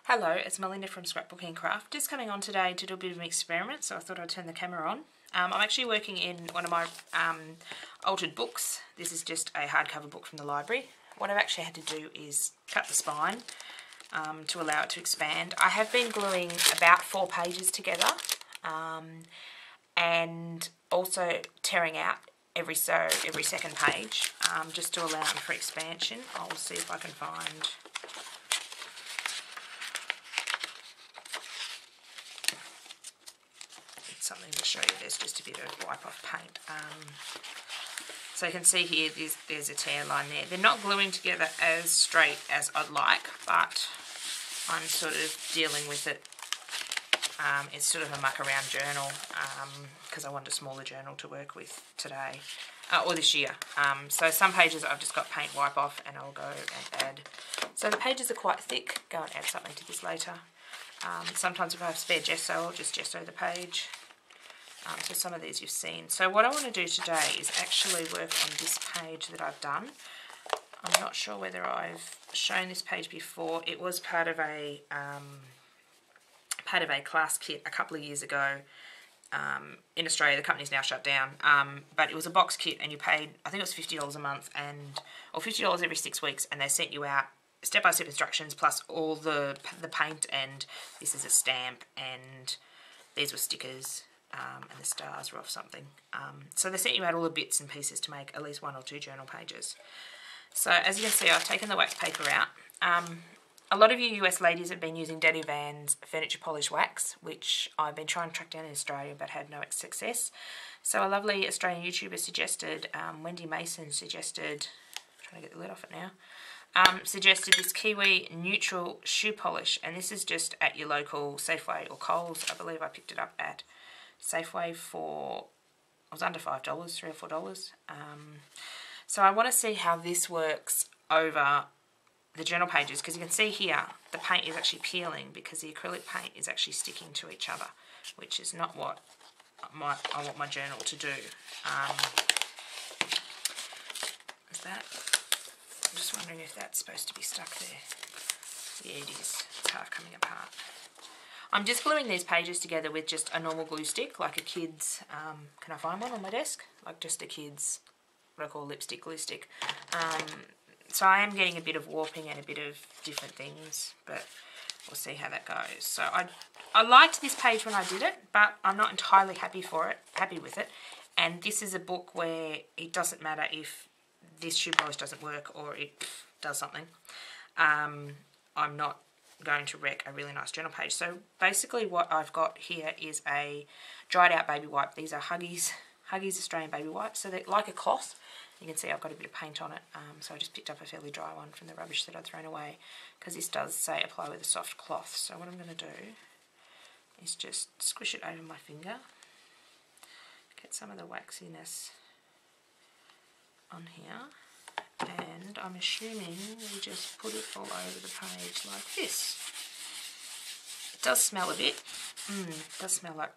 Hello, it's Melinda from Scrapbooking Craft. Just coming on today to do a bit of an experiment, so I thought I'd turn the camera on. I'm actually working in one of my altered books. This is just a hardcover book from the library. What I've actually had to do is cut the spine to allow it to expand. I have been gluing about 4 pages together and also tearing out every second page just to allow them for expansion. I'll see if I can find something to show you. There's just a bit of wipe off paint. So you can see here there's a tear line there. They're not gluing together as straight as I'd like, but I'm sort of dealing with it. It's sort of a muck around journal because I want a smaller journal to work with today or this year. So some pages I've just got paint wipe off and I'll go and add. So the pages are quite thick. Go and add something to this later. Sometimes if I have spare gesso, I'll just gesso the page. So some of these you've seen. So what I want to do today is actually work on this page that I've done. I'm not sure whether I've shown this page before. It was part of a class kit a couple of years ago. In Australia, the company's now shut down, but it was a box kit and you paid, I think it was $50 a month or $50 every 6 weeks, and they sent you out step-by-step instructions plus all the paint, and this is a stamp, and these were stickers. And the stars were off something. So they sent you out all the bits and pieces to make at least 1 or 2 journal pages. So as you can see, I've taken the wax paper out. A lot of you US ladies have been using Daddy Van's furniture polish wax, which I've been trying to track down in Australia but had no success. So a lovely Australian YouTuber suggested, Wendy Mason suggested, I'm trying to get the lid off it now, suggested this Kiwi Neutral Shoe Polish, and this is just at your local Safeway or Coles. I believe I picked it up at Safeway for, it was under $5, $3 or $4. So I want to see how this works over the journal pages, because you can see here the paint is actually peeling because the acrylic paint is actually sticking to each other, which is not what I want my journal to do. Is that? I'm just wondering if that's supposed to be stuck there. Yeah, it is. It's half coming apart. I'm just gluing these pages together with just a normal glue stick, like a kid's, can I find one on my desk? Like just a kid's, what I call lipstick glue stick. So I am getting a bit of warping and a bit of different things, but we'll see how that goes. So I liked this page when I did it, but I'm not entirely happy with it. And this is a book where it doesn't matter if this shoe polish doesn't work or it does something. I'm not going to wreck a really nice journal page. So basically what I've got here is a dried out baby wipe. These are Huggies Australian baby wipes. So they're like a cloth. You can see I've got a bit of paint on it. So I just picked up a fairly dry one from the rubbish that I'd thrown away, because this does say apply with a soft cloth. So what I'm going to do is just squish it over my finger, get some of the waxiness on here. And I'm assuming we just put it all over the page like this. It does smell a bit. It does smell like...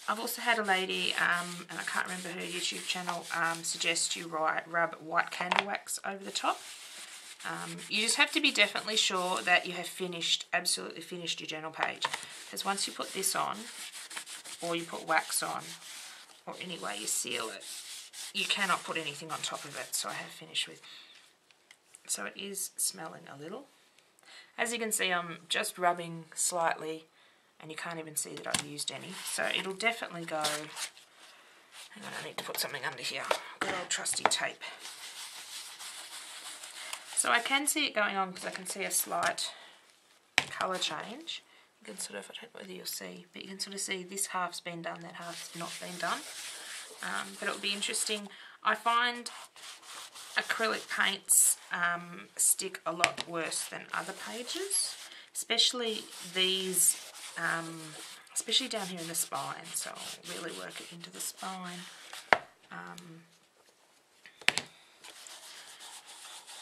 I've also had a lady, and I can't remember her YouTube channel, suggest you rub white candle wax over the top. You just have to be definitely sure that you have absolutely finished your journal page. Because once you put this on, or you put wax on, or any way you seal it, you cannot put anything on top of it. So I have finished with. So it is smelling a little. As you can see, I'm just rubbing slightly, and you can't even see that I've used any. So it'll definitely go. Hang on, I need to put something under here. Good old trusty tape. So I can see it going on because I can see a slight colour change. You can sort of, I don't know whether you'll see, but you can sort of see this half's been done, that half's not been done. But it'll be interesting. I find acrylic paints stick a lot worse than other pages, especially these, especially down here in the spine. So I'll really work it into the spine.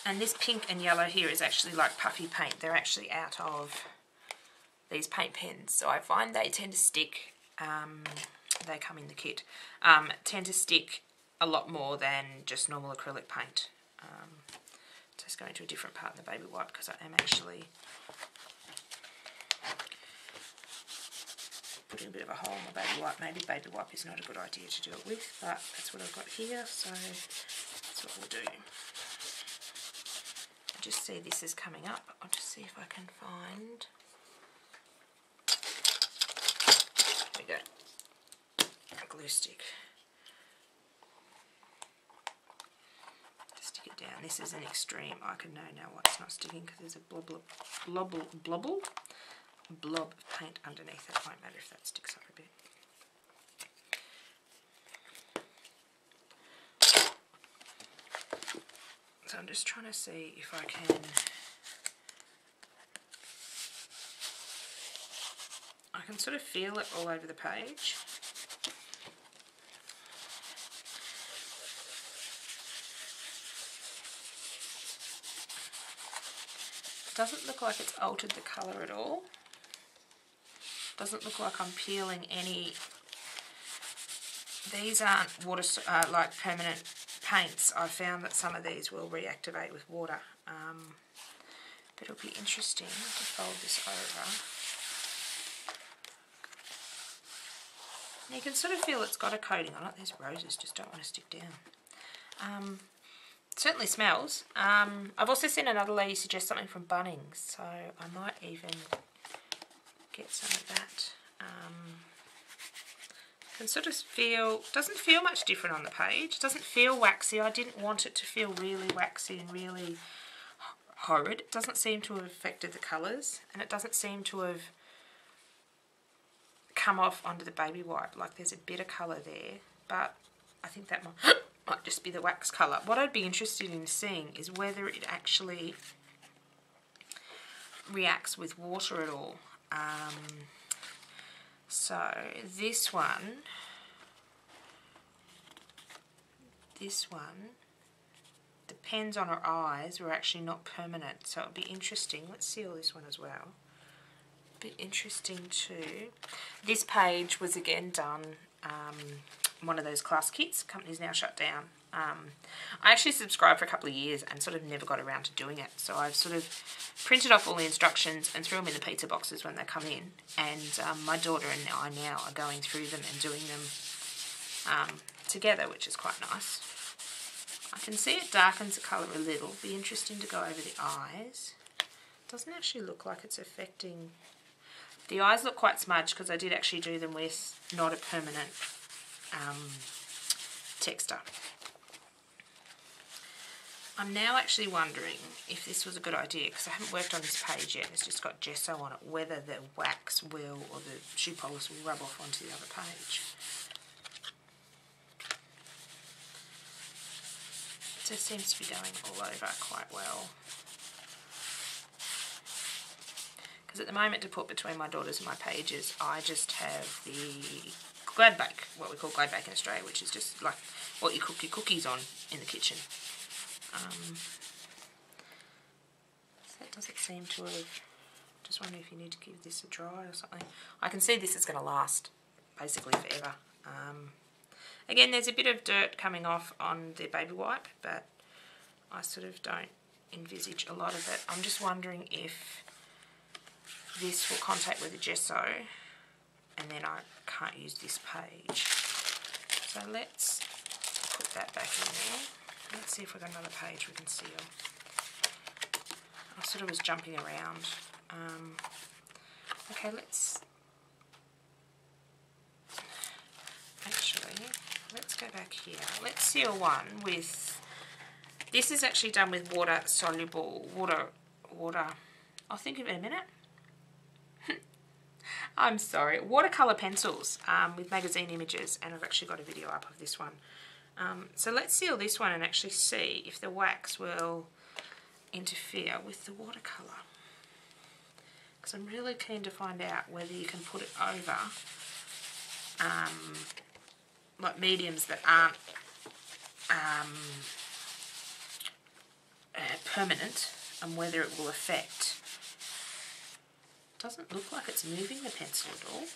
And this pink and yellow here is actually like puffy paint. They're actually out of these paint pens, so I find they tend to stick. They come in the kit, tend to stick a lot more than just normal acrylic paint. Just going to a different part of the baby wipe because I am actually putting a bit of a hole in my baby wipe. Maybe baby wipe is not a good idea to do it with, but that's what I've got here, so that's what we'll do. I just see this is coming up. I'll just see if I can find. There we go. A glue stick. Just stick it down. This is an extreme. I can know now why it's not sticking because there's a blob of paint underneath. It won't matter if that sticks up a bit. So I'm just trying to see if I can sort of feel it all over the page. It doesn't look like it's altered the colour at all. Doesn't look like I'm peeling any. These aren't water like permanent paints. I found that some of these will reactivate with water. But it'll be interesting to fold this over. And you can sort of feel it's got a coating on it. These roses just don't want to stick down. It certainly smells. I've also seen another lady suggest something from Bunnings, so I might even get some of that. Can sort of feel, doesn't feel much different on the page. Doesn't feel waxy. I didn't want it to feel really waxy and really horrid. It doesn't seem to have affected the colours, and it doesn't seem to have come off onto the baby wipe. Like there's a bit of colour there, but I think that might just be the wax colour. What I'd be interested in seeing is whether it actually reacts with water at all. So this one depends on her eyes. We're actually not permanent, so it'll be interesting. Let's seal this one as well. Bit interesting too. This page was again done one of those class kits. The company's now shut down. I actually subscribed for a couple of years and sort of never got around to doing it. So I've sort of printed off all the instructions and threw them in the pizza boxes when they come in. And my daughter and I now are going through them and doing them together, which is quite nice. I can see it darkens the colour a little. Be interesting to go over the eyes. Doesn't actually look like it's affecting. The eyes look quite smudged because I did actually do them with not a permanent texture. I'm now actually wondering if this was a good idea, because I haven't worked on this page yet. It's just got gesso on it, whether the wax will, or the shoe polish will rub off onto the other page. It just seems to be going all over quite well. Because at the moment, to put between my daughters and my pages, I just have the glad bake, what we call glad bake in Australia, which is just like what you cook your cookies on in the kitchen. So that doesn't seem to have. Just wondering if you need to give this a dry or something. I can see this is going to last basically forever. Again, there's a bit of dirt coming off on the baby wipe, but I sort of don't envisage a lot of it. I'm just wondering if this will contact with the gesso, and then I can't use this page. So let's put that back in there. Let's see if we've got another page we can seal. I sort of was jumping around. Okay, let's go back here. Let's seal one with, this is actually done with water soluble, water, I'll think of it in a minute. I'm sorry, watercolor pencils with magazine images, and I've actually got a video up of this one. So let's seal this one and actually see if the wax will interfere with the watercolor. Because I'm really keen to find out whether you can put it over like mediums that aren't permanent, and whether it will affect. Doesn't look like it's moving the pencil at all.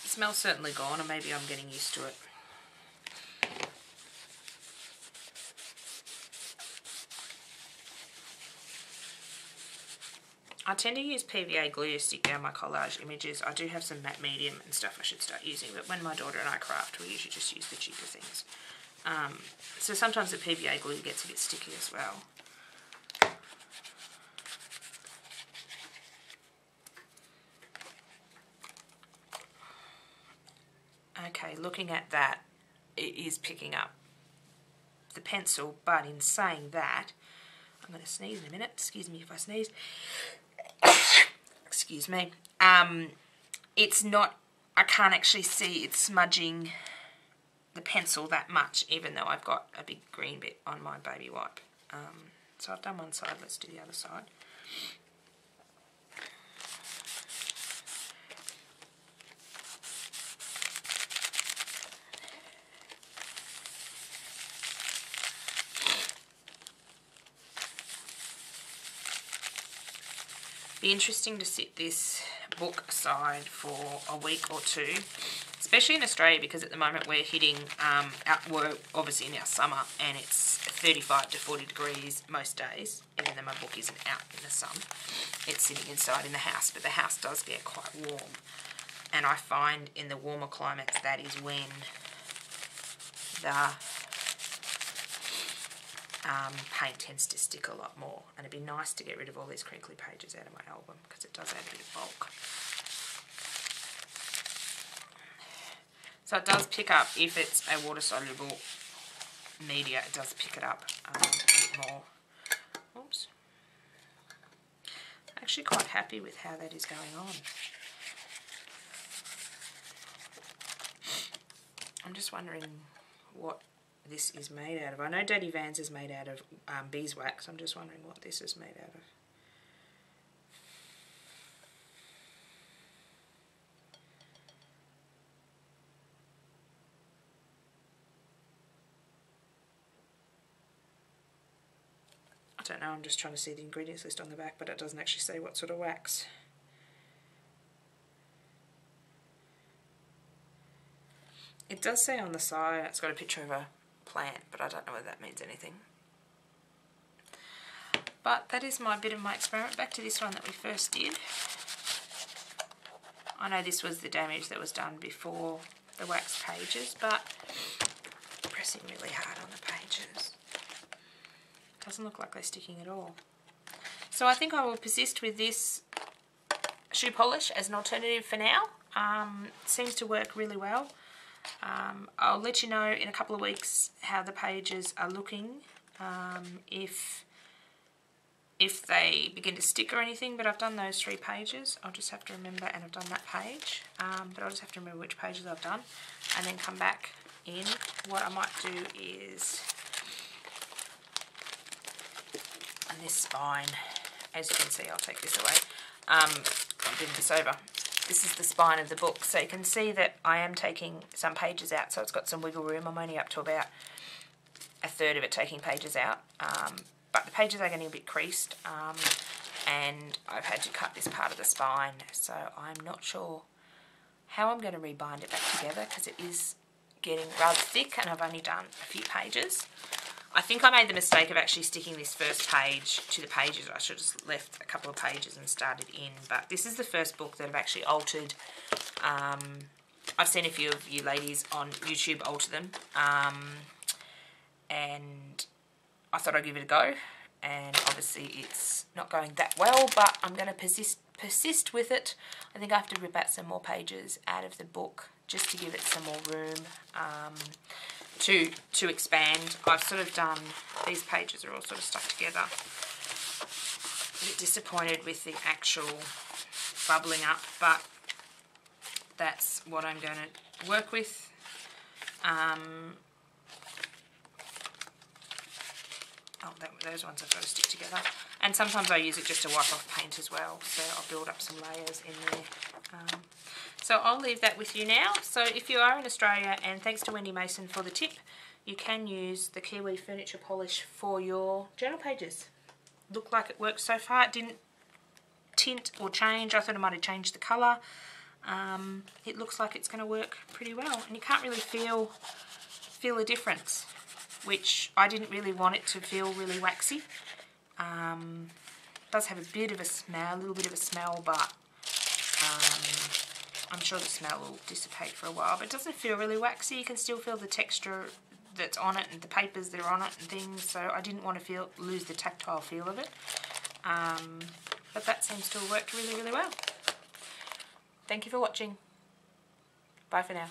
The smell's certainly gone, or maybe I'm getting used to it. I tend to use PVA glue to stick down my collage images. I do have some matte medium and stuff I should start using, but when my daughter and I craft, we usually just use the cheaper things. So sometimes the PVA glue gets a bit sticky as well. Okay, looking at that, it is picking up the pencil, but in saying that, I'm going to sneeze in a minute. Excuse me if I sneeze. Excuse me. It's not, I can't actually see it smudging the pencil that much, even though I've got a big green bit on my baby wipe. So I've done one side, let's do the other side. Be interesting to sit this book aside for a week or two, especially in Australia, because at the moment we're hitting, we're obviously in our summer and it's 35 to 40 degrees most days, even though my book isn't out in the sun. It's sitting inside in the house, but the house does get quite warm. And I find in the warmer climates that is when the paint tends to stick a lot more, and it'd be nice to get rid of all these crinkly pages out of my album because it does add a bit of bulk. So it does pick up, if it's a water soluble media, it does pick it up a bit more. Oops. I'm actually quite happy with how that is going on. I'm just wondering what this is made out of. I know Daddy Vans is made out of beeswax. I'm just wondering what this is made out of. I don't know, I'm just trying to see the ingredients list on the back, but it doesn't actually say what sort of wax. It does say on the side, it's got a picture of a plant, but I don't know whether that means anything. But that is my bit of my experiment. Back to this one that we first did. I know this was the damage that was done before the wax pages, but pressing really hard on the pages. Doesn't look like they're sticking at all. So I think I will persist with this shoe polish as an alternative for now. Seems to work really well. I'll let you know in a couple of weeks how the pages are looking, if they begin to stick or anything, but I've done those 3 pages. I'll just have to remember, and I've done that page, but I'll just have to remember which pages I've done and then come back in. What I might do is, on this spine, as you can see, I'll take this away, I'll bring this over. This is the spine of the book, so you can see that I am taking some pages out, so it's got some wiggle room. I'm only up to about a third of it taking pages out, but the pages are getting a bit creased, and I've had to cut this part of the spine, so I'm not sure how I'm going to rebind it back together because it is getting rather thick and I've only done a few pages. I think I made the mistake of actually sticking this first page to the pages. I should have just left a couple of pages and started in. But this is the first book that I've actually altered. I've seen a few of you ladies on YouTube alter them. And I thought I'd give it a go. And obviously it's not going that well, but I'm going to persist with it. I think I have to rip out some more pages out of the book just to give it some more room. To expand. I've sort of done, these pages are all sort of stuck together. A bit disappointed with the actual bubbling up, but that's what I'm going to work with. Those ones I've got to stick together. And sometimes I use it just to wipe off paint as well, so I'll build up some layers in there. So I'll leave that with you now. So if you are in Australia, and thanks to Wendy Mason for the tip, you can use the Kiwi Furniture Polish for your journal pages. Looked like it worked so far. It didn't tint or change. I thought it might have changed the colour. It looks like it's going to work pretty well. And you can't really feel a difference, which I didn't really want it to feel really waxy. does have a bit of a smell, a little bit of a smell, but I'm sure the smell will dissipate for a while. But it doesn't feel really waxy. You can still feel the texture that's on it and the papers that are on it and things. So I didn't want to lose the tactile feel of it. But that seems to have worked really, really well. Thank you for watching. Bye for now.